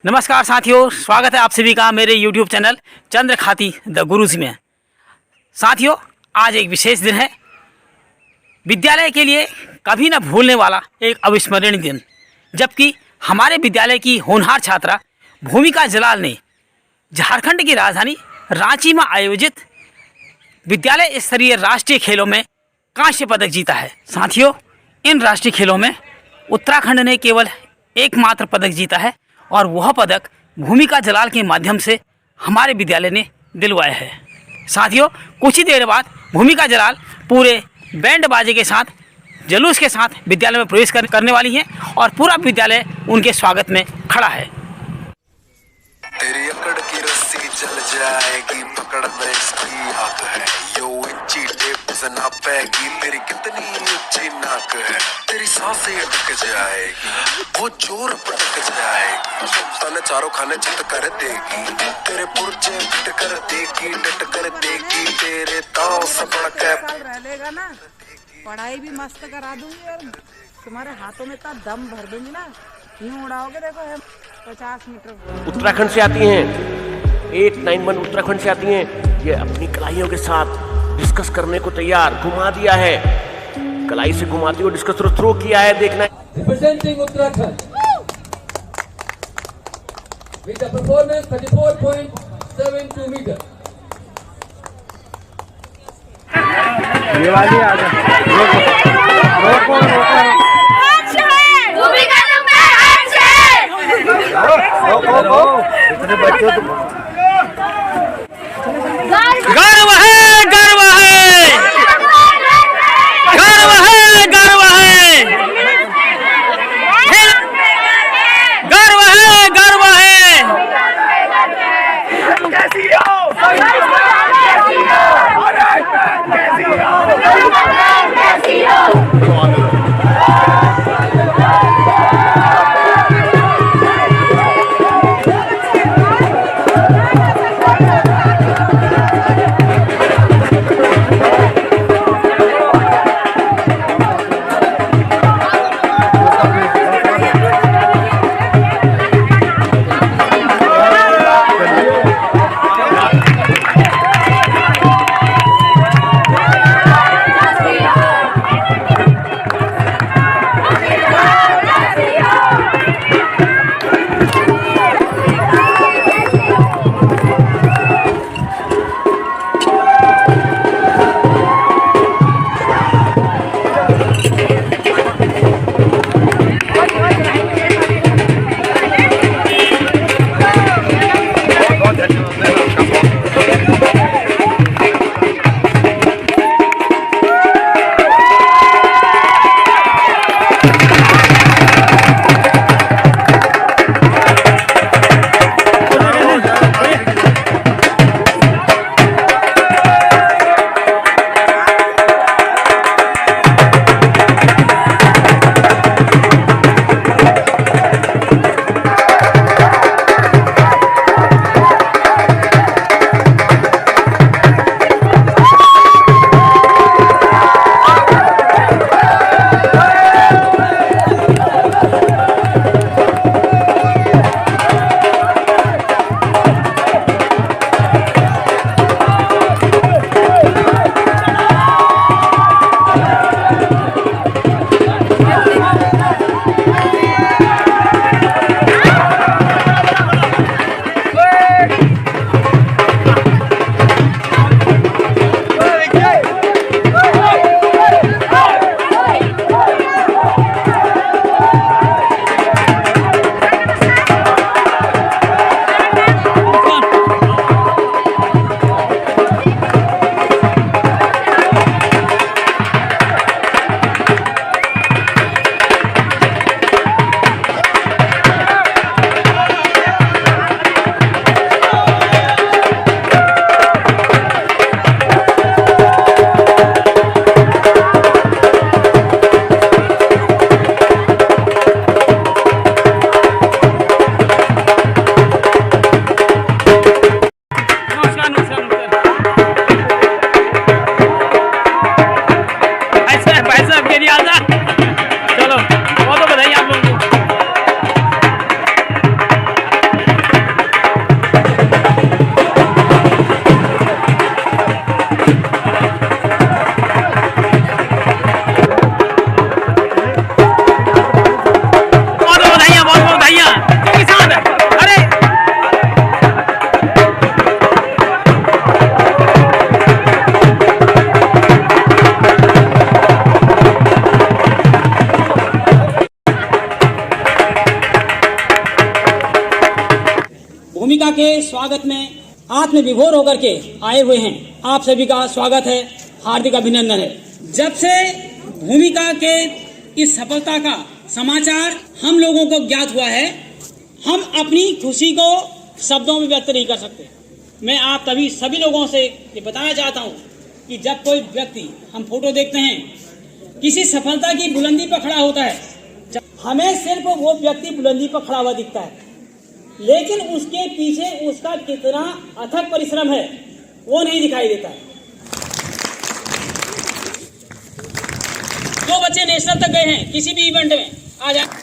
नमस्कार साथियों, स्वागत है आप सभी का मेरे YouTube चैनल चंद्र खाती द गुरुजी में। साथियों, आज एक विशेष दिन है, विद्यालय के लिए कभी ना भूलने वाला एक अविस्मरणीय दिन, जबकि हमारे विद्यालय की होनहार छात्रा भूमिका जलाल ने झारखंड की राजधानी रांची में आयोजित विद्यालय स्तरीय राष्ट्रीय खेलों में कांस्य पदक जीता है। साथियों, इन राष्ट्रीय खेलों में उत्तराखंड ने केवल एकमात्र पदक जीता है और वह पदक भूमिका जलाल के माध्यम से हमारे विद्यालय ने दिलवाया है। साथियों, कुछ ही देर बाद भूमिका जलाल पूरे बैंड बाजे के साथ, जुलूस के साथ विद्यालय में प्रवेश करने वाली हैं और पूरा विद्यालय उनके स्वागत में खड़ा है। तेरी अकड़ की रस्सी जल जाएगी, पकड़ में इसकी आग है, यो ऊंची टेप से नापेगी, तेरी कितनी ऊंची नाक है, तेरी सांसें अटक जाएगी, वो जोर पटक जाएगी, तने चारों खाने चित कर देगी, तेरे पुर्जे फिट कर देगी, डट कर देगी, तेरे ताव से बढ़कर रहेगा ना। पढ़ाई भी मस्त करा दूंगी और तुम्हारे हाथों में इतना दम भर दूंगी ना, यूं उड़ाओगे। देखो हम 50 मीटर उत्तराखंड से आती हैं, 891 उत्तराखंड से आती हैं। ये अपनी कलाइयों के साथ डिस्कस करने को तैयार, घुमा दिया है, कलाई से घुमाती हुई डिस्कस थ्रो किया है। देखना representing Uttarakhand with a performance 34.72 meter. ये वाली आ इतने बच्चों गर्व है, गर्व है, गर्व है, गर्व है, गर्व है, गर्व है। भूमिका के स्वागत में आत्मविभोर होकर के आए हुए हैं। आप सभी का स्वागत है, हार्दिक अभिनंदन है। जब से भूमिका के इस सफलता का समाचार हम लोगों को ज्ञात हुआ है, हम अपनी खुशी को शब्दों में व्यक्त नहीं कर सकते। मैं आप सभी लोगों से ये बताना चाहता हूँ कि जब कोई व्यक्ति, हम फोटो देखते हैं, किसी सफलता की बुलंदी पर खड़ा होता है, हमें सिर्फ वो व्यक्ति बुलंदी पर खड़ा हुआ दिखता है, लेकिन उसके पीछे उसका कितना अथक परिश्रम है वो नहीं दिखाई देता है। दो बच्चे नेशनल तक गए हैं किसी भी इवेंट में, आ जाए।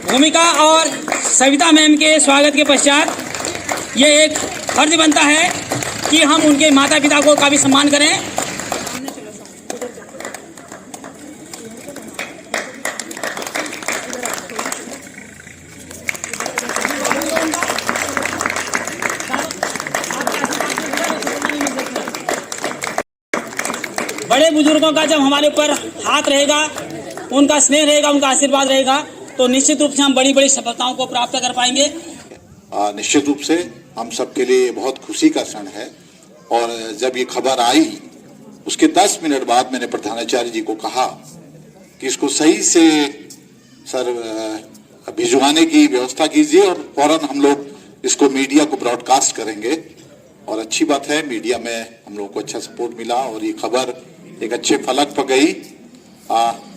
भूमिका और सविता मैम के स्वागत के पश्चात ये एक फर्ज बनता है कि हम उनके माता पिता को काफी सम्मान करें। बड़े बुजुर्गों का जब हमारे ऊपर हाथ रहेगा, उनका स्नेह रहेगा, उनका आशीर्वाद रहेगा, तो निश्चित रूप से हम बड़ी बड़ी सफलताओं को प्राप्त कर पाएंगे। निश्चित रूप से हम सबके लिए बहुत खुशी का क्षण है। और जब ये खबर आई उसके 10 मिनट बाद मैंने प्रधानाचार्य जी को कहा कि इसको सही से सर भिजवाने की व्यवस्था कीजिए और फौरन हम लोग इसको मीडिया को ब्रॉडकास्ट करेंगे। और अच्छी बात है, मीडिया में हम लोगों को अच्छा सपोर्ट मिला और ये खबर एक अच्छे फलक पर गई।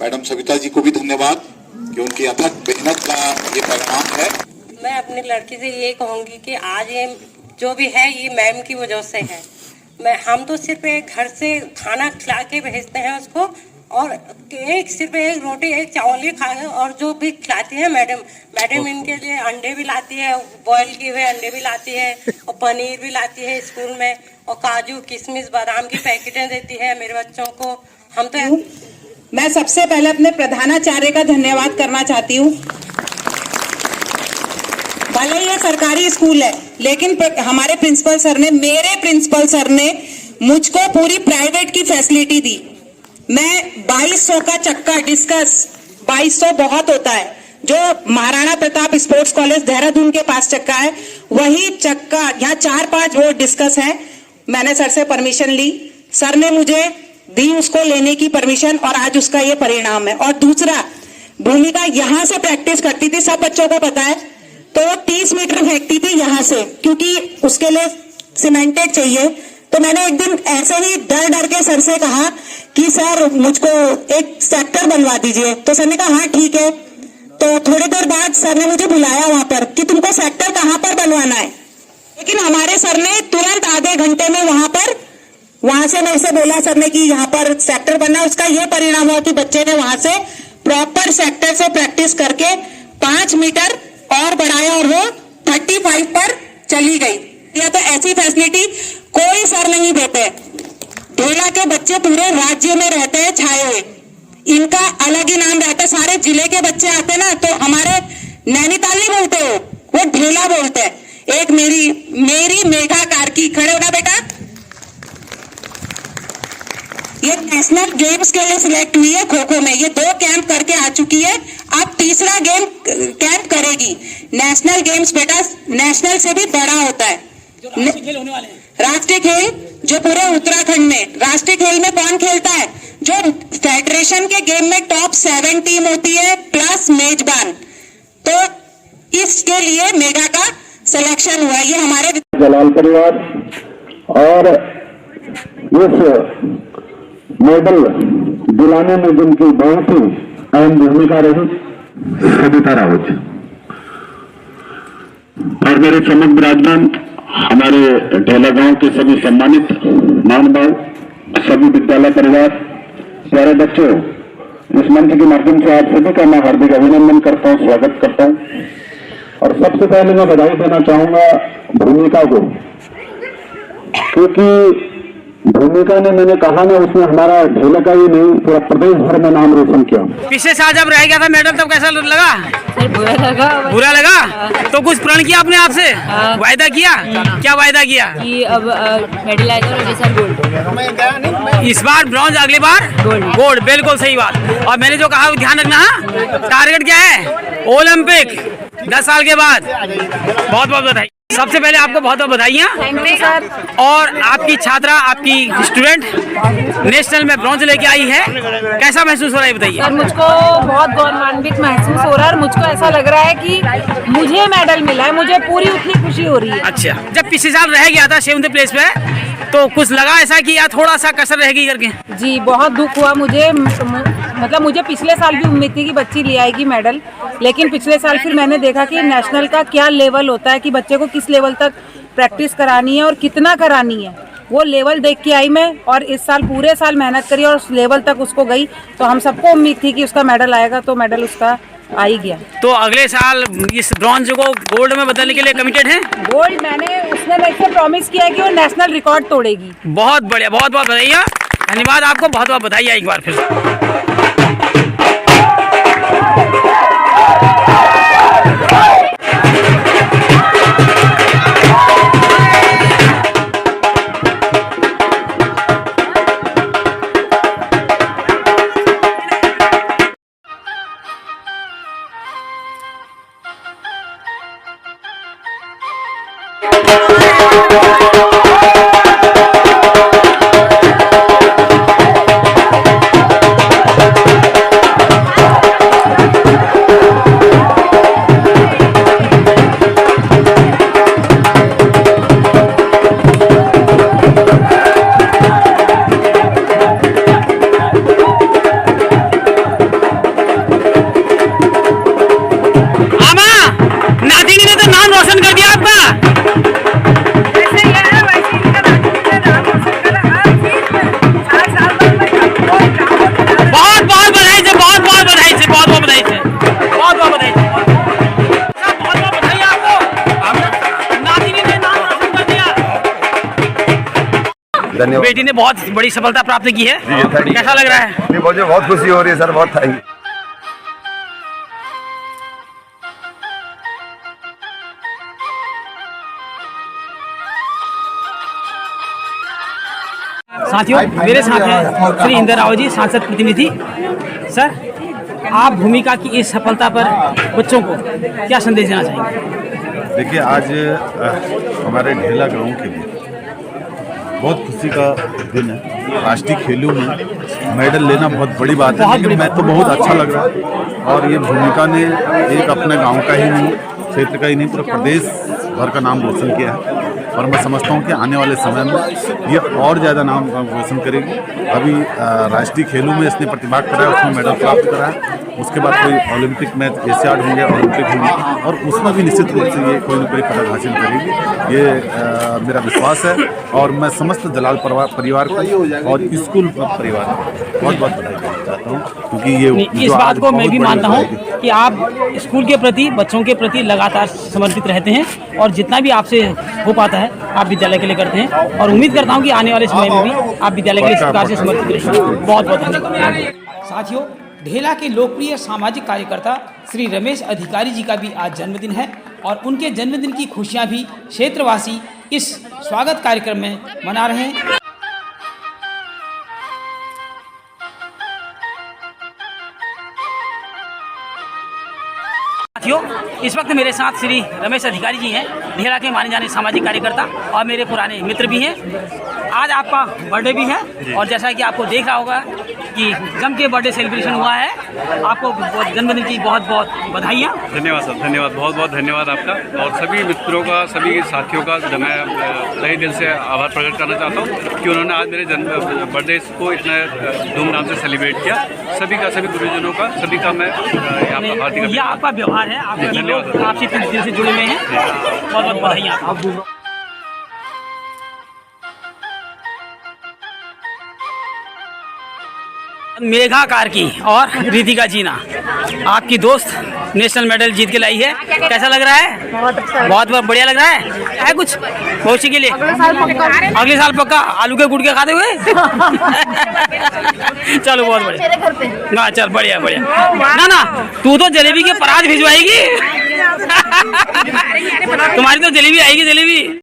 मैडम सविता जी को भी धन्यवाद कि उनकी अथक मेहनत का ये परिणाम है। मैं अपनी लड़की से ये कहूँगी कि आज ये जो भी है ये मैम की वजह से है। हम तो सिर्फ एक घर से खाना खिला के भेजते हैं उसको, और सिर्फ एक रोटी एक चावल ही खा, और जो भी खिलाती है मैडम इनके लिए अंडे भी लाती है, बॉयल किए हुए अंडे भी लाती है, और पनीर भी लाती है स्कूल में, और काजू किशमिश बादाम की पैकेटें देती है मेरे बच्चों को। हम तो मैं सबसे पहले अपने प्रधानाचार्य का धन्यवाद करना चाहती हूँ। भले ये सरकारी स्कूल है, लेकिन हमारे प्रिंसिपल सर ने, मेरे प्रिंसिपल सर ने मुझको पूरी प्राइवेट की फैसिलिटी दी। मैं 2200 का चक्का डिस्कस, 2200 बहुत होता है, जो महाराणा प्रताप स्पोर्ट्स कॉलेज देहरादून के पास चक्का है, वही चक्का यहाँ 4-5 वो डिस्कस है। मैंने सर से परमिशन ली, सर ने मुझे दी उसको लेने की परमिशन, और आज उसका ये परिणाम है। और दूसरा, भूमिका यहाँ से प्रैक्टिस करती थी, सब बच्चों को पता है, तो 30 मीटर फेंकती थी यहाँ से, क्योंकि उसके लिए सीमेंटेड चाहिए। तो मैंने एक दिन ऐसे ही डर डर के सर से कहा कि सर मुझको एक सेक्टर बनवा दीजिए। तो सर ने कहा हाँ ठीक है। तो थोड़ी देर बाद सर ने मुझे बुलाया वहां पर कि तुमको सेक्टर कहाँ पर बनवाना है, लेकिन हमारे सर ने तुरंत आधे घंटे में वहां से मेरे से बोला सर ने कि यहाँ पर सेक्टर बनना। उसका ये परिणाम हुआ कि बच्चे ने वहां से प्रॉपर सेक्टर से प्रैक्टिस करके 5 मीटर और बढ़ाया, और वो 35 पर चली गई। या तो ऐसी फैसिलिटी कोई सर नहीं देते। ढेला के बच्चे पूरे राज्य में रहते हैं छाए हुए, इनका अलग ही नाम रहता है। सारे जिले के बच्चे आते ना, तो हमारे नैनीताल नहीं बोलते, वो ढेला बोलते हैं। एक मेरी मेघा कार्की, खड़े होना बेटा, ये नेशनल गेम्स के लिए सिलेक्ट हुई है खो खो में। ये 2 कैंप करके आ चुकी है, अब तीसरा कैंप करेगी। नेशनल गेम्स बेटा नेशनल से भी बड़ा होता है। जो राष्ट्रीय खेल होने वाले हैं, राष्ट्रीय खेल जो पूरे उत्तराखंड में, राष्ट्रीय खेल में कौन खेलता है? जो फेडरेशन के गेम में टॉप 7 टीम होती है प्लस मेजबान। तो इसके लिए मेगा का सिलेक्शन हुआ। ये हमारे जलाल परिवार और इस मेडल दिलाने में जिनकी बहुत ही अहम भूमिका रही, सविता रावत। और मेरे समक्ष विराजमान हमारे ढेला गांव के सभी सम्मानित महानुभाव, सभी विद्यालय परिवार, प्यारे बच्चों, इस मंच के माध्यम से आप सभी का मैं हार्दिक अभिनंदन करता हूं, स्वागत करता हूं। और सबसे पहले मैं बधाई देना चाहूंगा भूमिका को, क्योंकि भूमिका ने मैंने कहा ना, उसने हमारा ढेला का ही नहीं पूरा प्रदेश भर में नाम रोशन किया। पिछले साल जब रह गया था मेडल तब कैसा लगा? सर बुरा लगा। तो कुछ प्रण किया अपने आप से? वायदा किया? क्या वायदा किया? कि अब मेडल आएगा और अगले साल गोल्ड। इस बार ब्रॉन्ज, अगली बार गोल्ड। बिल्कुल सही बात। और मैंने जो कहा वो ध्यान रखना। हाँ, टारगेट क्या है? ओलंपिक 10 साल के बाद। बहुत बहुत बधाई। सबसे पहले आपको बहुत बहुत बधाइयाँ। Thank you sir. और आपकी छात्रा, आपकी स्टूडेंट नेशनल में ब्रॉन्ज लेके आई है, कैसा महसूस हो रहा है बताइए? सर मुझको बहुत गौरवान्वित महसूस हो रहा है और मुझको ऐसा लग रहा है कि मुझे मेडल मिला है, मुझे पूरी उतनी खुशी हो रही है। अच्छा, जब पिछले साल रह गया था 7वें प्लेस पे, तो कुछ लगा ऐसा कि यार थोड़ा सा कसर रह गई करके? जी बहुत दुख हुआ मुझे। मतलब मुझे पिछले साल भी उम्मीद थी कि बच्ची ले आएगी मेडल, लेकिन पिछले साल फिर मैंने देखा कि नेशनल का क्या लेवल होता है, कि बच्चे को किस लेवल तक प्रैक्टिस करानी है और कितना करानी है, वो लेवल देख के आई मैं। और इस साल पूरे साल मेहनत करी और उस लेवल तक उसको गई, तो हम सबको उम्मीद थी कि उसका मेडल आएगा, तो मेडल उसका आ ही गया। तो अगले साल इस ब्रॉन्ज को गोल्ड में बदलने के लिए कमिटेड है? गोल्ड उसने मेरे से प्रॉमिस किया कि वो नेशनल रिकॉर्ड तोड़ेगी। बहुत बढ़िया, बहुत बहुत बधाइयाँ। धन्यवाद आपको, बहुत बहुत बधाइयाँ एक बार फिर। बेटी ने बहुत बड़ी सफलता प्राप्त की है, कैसा लग रहा है? मुझे बहुत खुशी हो रही है सर, बहुत थैंक यू। साथियों, मेरे साथ हैं श्री इंदर राव जी, सांसद प्रतिनिधि। सर, आप भूमिका की इस सफलता पर बच्चों को क्या संदेश देना चाहेंगे? देखिए, आज हमारे ढेला गांव के लिए बहुत खुशी का दिन है। राष्ट्रीय खेलों में मेडल लेना बहुत बड़ी बात है, लेकिन मैं तो बहुत अच्छा लग रहा है। और ये भूमिका ने एक अपने गांव का ही नहीं, क्षेत्र का ही नहीं, पूरे प्रदेश भर का नाम रोशन किया है। और मैं समझता हूँ कि आने वाले समय में ये और ज़्यादा नाम रोशन करेगी। अभी राष्ट्रीय खेलों में इसने प्रतिभाग करा है, उसमें मेडल प्राप्त करा है। उसके बाद कोई ओलंपिक में एशियाड होंगे, ओलंपिक होंगे, और उसमें भी निश्चित रूप से ये कोई न कोई पदक हासिल करेगी, ये मेरा विश्वास है। और मैं समस्त जलाल परिवार को और स्कूल परिवार को बहुत बहुत बधाई देना चाहता हूँ, क्योंकि ये इस बात को मैं भी मानता हूँ कि आप स्कूल के प्रति, बच्चों के प्रति लगातार समर्पित रहते हैं, और जितना भी आपसे हो पाता है आप विद्यालय के लिए करते हैं। और उम्मीद करता हूँ कि आने वाले समय में भी आप विद्यालय के लिए इस प्रकार से समर्पित रहेंगे। बहुत बहुत धन्यवाद। साथियों, ढेला के लोकप्रिय सामाजिक कार्यकर्ता श्री रमेश अधिकारी जी का भी आज जन्मदिन है, और उनके जन्मदिन की खुशियां भी क्षेत्रवासी इस स्वागत कार्यक्रम में मना रहे हैं। साथियों, इस वक्त मेरे साथ श्री रमेश अधिकारी जी हैं, ढेला के माने जाने सामाजिक कार्यकर्ता और मेरे पुराने मित्र भी हैं। आज आपका बर्थडे भी है, और जैसा कि आपको देख रहा होगा कि जम के बर्थडे सेलिब्रेशन हुआ है। आपको जन्मदिन की बहुत बहुत बधाइयाँ। धन्यवाद सर, धन्यवाद, बहुत बहुत धन्यवाद आपका, और सभी मित्रों का, सभी साथियों का मैं तहे दिल से आभार प्रकट करना चाहता हूँ कि उन्होंने आज मेरे बर्थडे को इतना धूमधाम से सेलिब्रेट किया। सभी का, सभी गुरुजनों का, सभी का मैं यहाँ पर हार्दिक। यह आपका व्यवहार है, आपके लोग आपसे दिल से जुड़े हुए हैं। बहुत बहुत बधाइयाँ। मेघा कार्की और रितिका जीना, आपकी दोस्त नेशनल मेडल जीत के लाई है। कैसा लग रहा है? बहुत बढ़िया लग रहा है कुछ भविष्य के लिए? अगले साल पक्का आलू के गुटके खाते हुए। चलो बहुत बढ़िया ना, चल बढ़िया बढ़िया ना तू तो जलेबी के परात भिजवाएगी। तुम्हारी तो जलेबी आएगी, जलेबी।